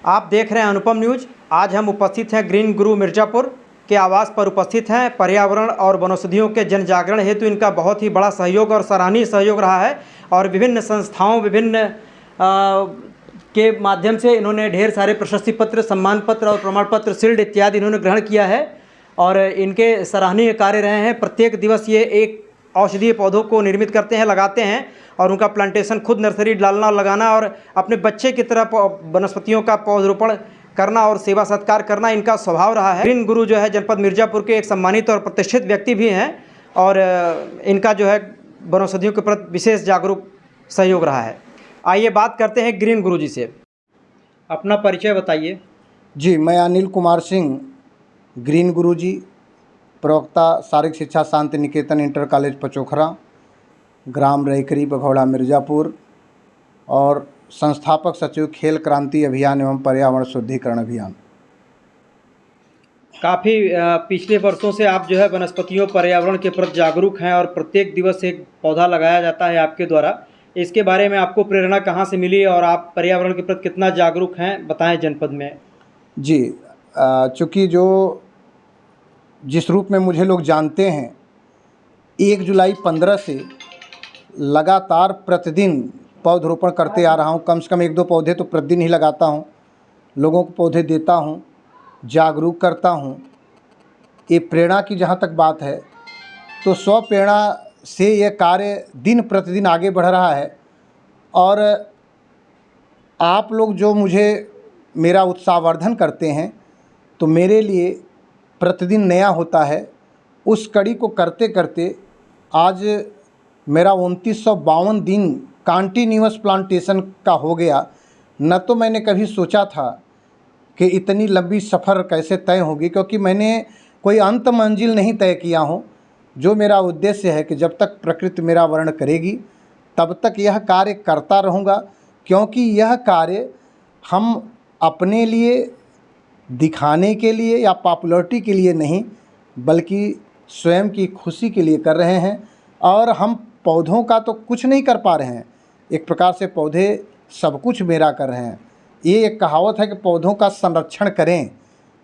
आप देख रहे हैं अनुपम न्यूज। आज हम उपस्थित हैं ग्रीन गुरु मिर्ज़ापुर के आवास पर उपस्थित हैं। पर्यावरण और वनौषधियों के जन जागरण हेतु इनका बहुत ही बड़ा सहयोग और सराहनीय सहयोग रहा है और विभिन्न संस्थाओं के माध्यम से इन्होंने ढेर सारे प्रशस्ति पत्र, सम्मान पत्र और प्रमाण पत्र, शील्ड इत्यादि इन्होंने ग्रहण किया है और इनके सराहनीय कार्य रहे हैं। प्रत्येक दिवस ये एक औषधीय पौधों को निर्मित करते हैं, लगाते हैं और उनका प्लांटेशन खुद नर्सरी डालना और लगाना और अपने बच्चे की तरह वनस्पतियों का पौधरोपण करना और सेवा सत्कार करना इनका स्वभाव रहा है। ग्रीन गुरु जो है जनपद मिर्ज़ापुर के एक सम्मानित और प्रतिष्ठित व्यक्ति भी हैं और इनका जो है वनौषधियों के प्रति विशेष जागरूक सहयोग रहा है। आइए बात करते हैं ग्रीन गुरु जी से। अपना परिचय बताइए। जी, मैं अनिल कुमार सिंह, ग्रीन गुरु जी, प्रवक्ता शारीरिक शिक्षा शांति निकेतन इंटर कॉलेज पचोखरा, ग्राम रईकरी बघौड़ा मिर्ज़ापुर और संस्थापक सचिव खेल क्रांति अभियान एवं पर्यावरण शुद्धिकरण अभियान। काफ़ी पिछले वर्षों से आप जो है वनस्पतियों पर्यावरण के प्रति जागरूक हैं और प्रत्येक दिवस एक पौधा लगाया जाता है आपके द्वारा। इसके बारे में आपको प्रेरणा कहाँ से मिली और आप पर्यावरण के प्रति कितना जागरूक हैं, बताएं जनपद में। जी, चूँकि जिस रूप में मुझे लोग जानते हैं, 1 जुलाई 15 से लगातार प्रतिदिन पौधरोपण करते आ रहा हूँ। कम से कम 1-2 पौधे तो प्रतिदिन ही लगाता हूँ, लोगों को पौधे देता हूँ, जागरूक करता हूँ। ये प्रेरणा की जहाँ तक बात है तो स्व प्रेरणा से ये कार्य दिन प्रतिदिन आगे बढ़ रहा है और आप लोग जो मुझे मेरा उत्साहवर्धन करते हैं तो मेरे लिए प्रतिदिन नया होता है। उस कड़ी को करते करते आज मेरा 2952 दिन कंटिन्यूअस प्लांटेशन का हो गया। न तो मैंने कभी सोचा था कि इतनी लंबी सफ़र कैसे तय होगी, क्योंकि मैंने कोई अंत मंजिल नहीं तय किया हूँ। जो मेरा उद्देश्य है कि जब तक प्रकृति मेरा वर्ण करेगी तब तक यह कार्य करता रहूँगा, क्योंकि यह कार्य हम अपने लिए दिखाने के लिए या पॉपुलैरिटी के लिए नहीं बल्कि स्वयं की खुशी के लिए कर रहे हैं। और हम पौधों का तो कुछ नहीं कर पा रहे हैं, एक प्रकार से पौधे सब कुछ मेरा कर रहे हैं। ये एक कहावत है कि पौधों का संरक्षण करें,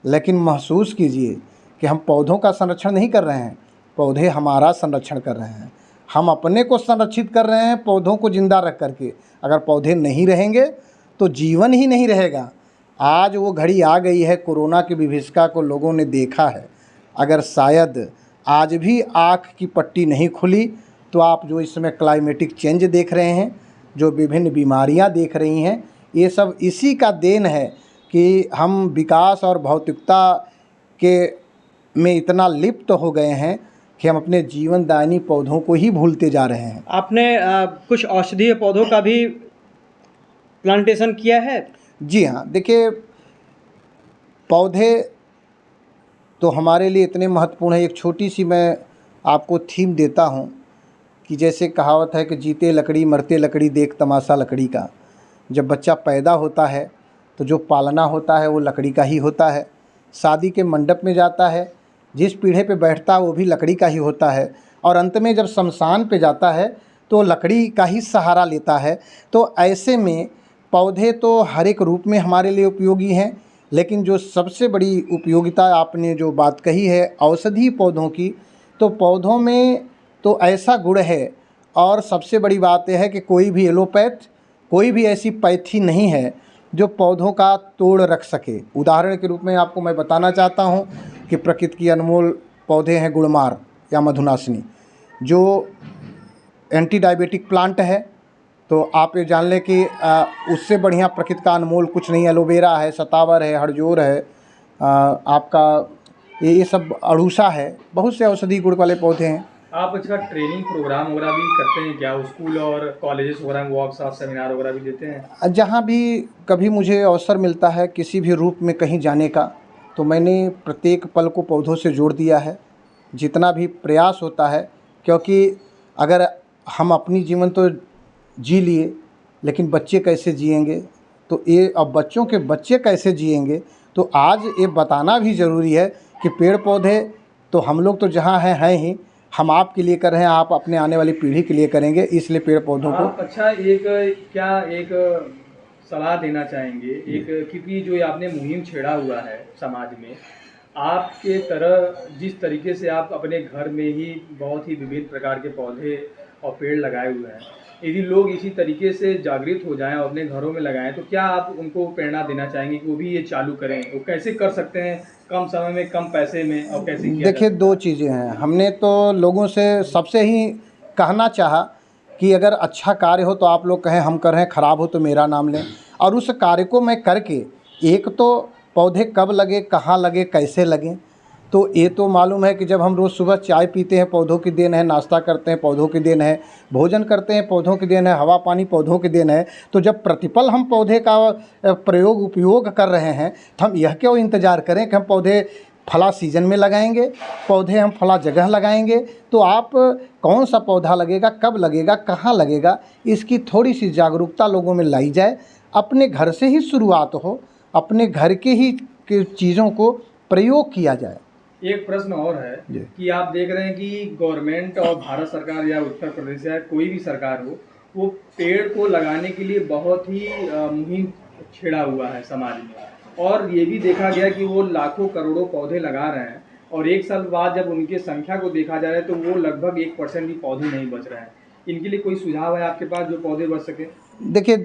लेकिन महसूस कीजिए कि हम पौधों का संरक्षण नहीं कर रहे हैं, पौधे हमारा संरक्षण कर रहे हैं। हम अपने को संरक्षित कर रहे हैं पौधों को जिंदा रख करके। अगर पौधे नहीं रहेंगे तो जीवन ही नहीं रहेगा। आज वो घड़ी आ गई है, कोरोना की विभीषिका को लोगों ने देखा है। अगर शायद आज भी आँख की पट्टी नहीं खुली तो आप जो इस समय क्लाइमेटिक चेंज देख रहे हैं, जो विभिन्न बीमारियां देख रही हैं, ये सब इसी का देन है कि हम विकास और भौतिकता के में इतना लिप्त हो गए हैं कि हम अपने जीवनदायिनी पौधों को ही भूलते जा रहे हैं। आपने कुछ औषधीय पौधों का भी प्लांटेशन किया है? जी हाँ, देखिए, पौधे तो हमारे लिए इतने महत्वपूर्ण है। एक छोटी सी मैं आपको थीम देता हूँ कि जैसे कहावत है कि जीते लकड़ी मरते लकड़ी, देख तमाशा लकड़ी का। जब बच्चा पैदा होता है तो जो पालना होता है वो लकड़ी का ही होता है। शादी के मंडप में जाता है, जिस पीढ़े पे बैठता है वो भी लकड़ी का ही होता है और अंत में जब शमशान पे जाता है तो लकड़ी का ही सहारा लेता है। तो ऐसे में पौधे तो हर एक रूप में हमारे लिए उपयोगी हैं, लेकिन जो सबसे बड़ी उपयोगिता आपने जो बात कही है औषधीय पौधों की, तो पौधों में तो ऐसा गुण है और सबसे बड़ी बात यह है कि कोई भी एलोपैथ, कोई भी ऐसी पैथी नहीं है जो पौधों का तोड़ रख सके। उदाहरण के रूप में आपको मैं बताना चाहता हूँ कि प्रकृति की अनमोल पौधे हैं गुड़मार या मधुनाशिनी, जो एंटी डायबिटिक प्लांट है। तो आप ये जान लें कि उससे बढ़िया प्रकृति का अनमोल कुछ नहीं। एलोवेरा है, सतावर है, हरजोर है, आपका ये सब अड़ूसा है, बहुत से औषधि गुण वाले पौधे हैं। आप अच्छा ट्रेनिंग प्रोग्राम वगैरह भी करते हैं क्या? स्कूल और कॉलेजेस वगैरह में वर्कशॉप सेमिनार वगैरह भी देते हैं? जहाँ भी कभी मुझे अवसर मिलता है किसी भी रूप में कहीं जाने का, तो मैंने प्रत्येक पल को पौधों से जोड़ दिया है जितना भी प्रयास होता है। क्योंकि अगर हम अपनी जीवन तो जी लिए, लेकिन बच्चे कैसे जिएंगे, तो ये अब बच्चों के बच्चे कैसे जिएंगे, तो आज ये बताना भी ज़रूरी है कि पेड़ पौधे तो हम लोग तो जहाँ हैं ही, हम आपके लिए कर रहे हैं, आप अपने आने वाली पीढ़ी के लिए करेंगे, इसलिए पेड़ पौधों को। अच्छा, एक सलाह देना चाहेंगे एक, क्योंकि जो ये आपने मुहिम छेड़ा हुआ है समाज में, आपके तरह जिस तरीके से आप अपने घर में ही बहुत ही विभिन्न प्रकार के पौधे और पेड़ लगाए हुए हैं, यदि लोग इसी तरीके से जागृत हो जाएं और अपने घरों में लगाएं, तो क्या आप उनको प्रेरणा देना चाहेंगे कि वो भी ये चालू करें? वो कैसे कर सकते हैं, कम समय में, कम पैसे में, और कैसे किया देखिए, दो चीज़ें हैं। हमने तो लोगों से सबसे ही कहना चाहा कि अगर अच्छा कार्य हो तो आप लोग कहें हम कर रहे हैं, ख़राब हो तो मेरा नाम लें। और उस कार्य को मैं करके, एक तो पौधे कब लगे, कहाँ लगे, कैसे लगें, तो ये तो मालूम है कि जब हम रोज़ सुबह चाय पीते हैं पौधों की देन है, नाश्ता करते हैं पौधों की देन है, भोजन करते हैं पौधों की देन है, हवा पानी पौधों की देन है। तो जब प्रतिपल हम पौधे का उपयोग कर रहे हैं, तो हम यह क्यों इंतज़ार करें कि हम पौधे फला सीज़न में लगाएंगे, पौधे हम फला जगह लगाएंगे। तो आप कौन सा पौधा लगेगा, कब लगेगा, कहाँ लगेगा, इसकी थोड़ी सी जागरूकता लोगों में लाई जाए। अपने घर से ही शुरुआत हो, अपने घर के ही चीज़ों को प्रयोग किया जाए। एक प्रश्न और है कि आप देख रहे हैं कि गवर्नमेंट और भारत सरकार या उत्तर प्रदेश या कोई भी सरकार हो, वो पेड़ को लगाने के लिए बहुत ही मुहिम छेड़ा हुआ है समाज में, और ये भी देखा गया कि वो लाखों करोड़ों पौधे लगा रहे हैं, और एक साल बाद जब उनकी संख्या को देखा जा रहा है तो वो लगभग 1% भी पौधे नहीं बच रहे हैं। इनके लिए कोई सुझाव है आपके पास जो पौधे बच सके? देखिए,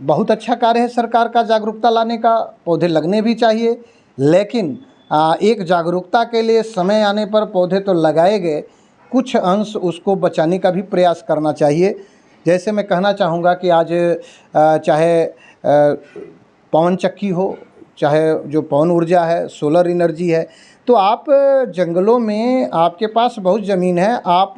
बहुत अच्छा कार्य है सरकार का जागरूकता लाने का, पौधे लगने भी चाहिए, लेकिन एक जागरूकता के लिए समय आने पर पौधे तो लगाए गए, कुछ अंश उसको बचाने का भी प्रयास करना चाहिए। जैसे मैं कहना चाहूँगा कि आज चाहे पवन चक्की हो, चाहे जो पवन ऊर्जा है, सोलर एनर्जी है, तो आप जंगलों में आपके पास बहुत ज़मीन है, आप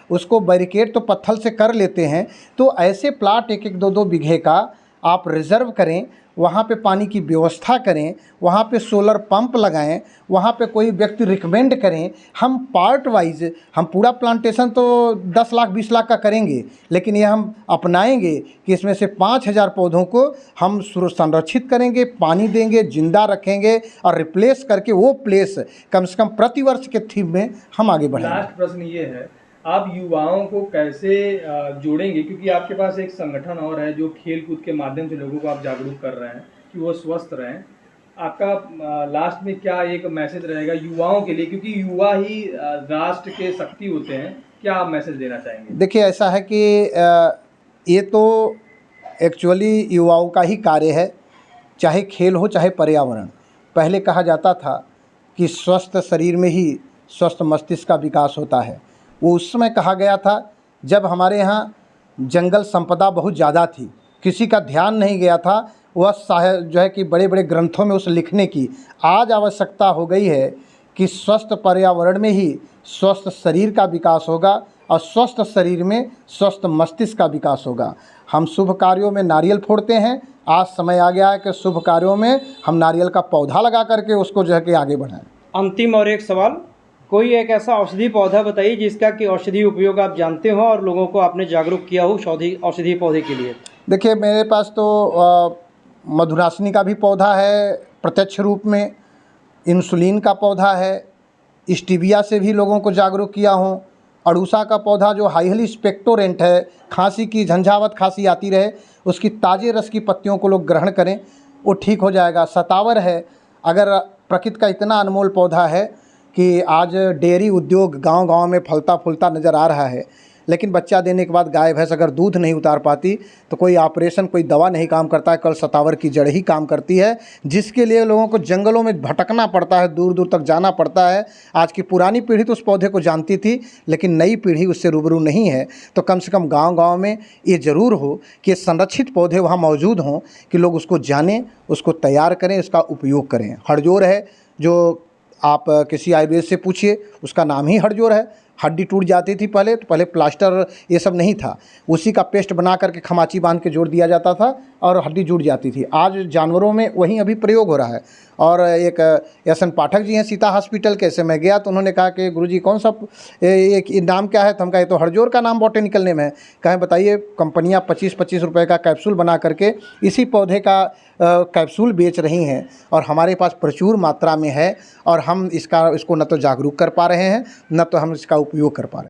उसको बैरिकेड तो पत्थर से कर लेते हैं, तो ऐसे प्लाट 1-1, 2-2 बीघे का आप रिज़र्व करें, वहाँ पे पानी की व्यवस्था करें, वहाँ पे सोलर पंप लगाएं, वहाँ पे कोई व्यक्ति रिकमेंड करें। हम पार्ट वाइज, हम पूरा प्लांटेशन तो 10 लाख 20 लाख का करेंगे, लेकिन ये हम अपनाएंगे कि इसमें से 5000 पौधों को हम संरक्षित करेंगे, पानी देंगे, जिंदा रखेंगे और रिप्लेस करके वो प्लेस कम से कम प्रतिवर्ष के थीम में हम आगे बढ़ेंगे। लास्ट प्रश्न ये है, आप युवाओं को कैसे जोड़ेंगे, क्योंकि आपके पास एक संगठन और है जो खेल कूद के माध्यम से लोगों को आप जागरूक कर रहे हैं कि वो स्वस्थ रहें। आपका लास्ट में क्या एक मैसेज रहेगा युवाओं के लिए, क्योंकि युवा ही राष्ट्र के शक्ति होते हैं, क्या आप मैसेज देना चाहेंगे? देखिए, ऐसा है कि ये तो एक्चुअली युवाओं का ही कार्य है, चाहे खेल हो चाहे पर्यावरण। पहले कहा जाता था कि स्वस्थ शरीर में ही स्वस्थ मस्तिष्क का विकास होता है। वो उस समय कहा गया था जब हमारे यहाँ जंगल संपदा बहुत ज़्यादा थी, किसी का ध्यान नहीं गया था वह जो है कि बड़े बड़े ग्रंथों में उस लिखने की। आज आवश्यकता हो गई है कि स्वस्थ पर्यावरण में ही स्वस्थ शरीर का विकास होगा और स्वस्थ शरीर में स्वस्थ मस्तिष्क का विकास होगा। हम शुभ कार्यों में नारियल फोड़ते हैं, आज समय आ गया है कि शुभ कार्यों में हम नारियल का पौधा लगा करके उसको जो है कि आगे बढ़ाएं। अंतिम और एक सवाल, कोई एक ऐसा औषधीय पौधा बताइए जिसका कि औषधीय उपयोग आप जानते हो और लोगों को आपने जागरूक किया हो औषधीय पौधे के लिए। देखिए, मेरे पास तो मधुरासनी का भी पौधा है प्रत्यक्ष रूप में, इंसुलिन का पौधा है, स्टीविया से भी लोगों को जागरूक किया हूँ, अड़ूसा का पौधा जो हाईली स्पेक्टोरेंट है, खांसी की झंझावत खांसी आती रहे उसकी ताज़े रस की पत्तियों को लोग ग्रहण करें, वो ठीक हो जाएगा। सतावर है, अगर प्रकृति का इतना अनमोल पौधा है कि आज डेयरी उद्योग गांव-गांव में फलता फूलता नज़र आ रहा है, लेकिन बच्चा देने के बाद गाय भैंस अगर दूध नहीं उतार पाती तो कोई ऑपरेशन, कोई दवा नहीं काम करता है, कल सतावर की जड़ ही काम करती है, जिसके लिए लोगों को जंगलों में भटकना पड़ता है, दूर दूर तक जाना पड़ता है। आज की पुरानी पीढ़ी तो उस पौधे को जानती थी, लेकिन नई पीढ़ी उससे रूबरू नहीं है। तो कम से कम गाँव-गाँव में ये ज़रूर हो कि संरक्षित पौधे वहाँ मौजूद हों, कि लोग उसको जानें, उसको तैयार करें, उसका उपयोग करें। हड़जोर है, जो आप किसी आयुर्वेद से पूछिए, उसका नाम ही हड़जोर है। हड्डी टूट जाती थी पहले, तो पहले प्लास्टर ये सब नहीं था, उसी का पेस्ट बना करके खमाची बांध के जोड़ दिया जाता था और हड्डी जुड़ जाती थी। आज जानवरों में वही अभी प्रयोग हो रहा है। और एक एस एन पाठक जी हैं सीता हॉस्पिटल के, से मैं गया तो उन्होंने कहा कि गुरुजी कौन सा एक नाम क्या है, तो हम कहे तो हड़जोर का नाम बॉटेनिकल नेम है। कहें बताइए, कंपनियां 25-25 रुपये का कैप्सूल बना करके इसी पौधे का कैप्सूल बेच रही हैं, और हमारे पास प्रचुर मात्रा में है, और हम इसको न तो जागरूक कर पा रहे हैं, न तो हम इसका उपयोग कर पा रहे हैं।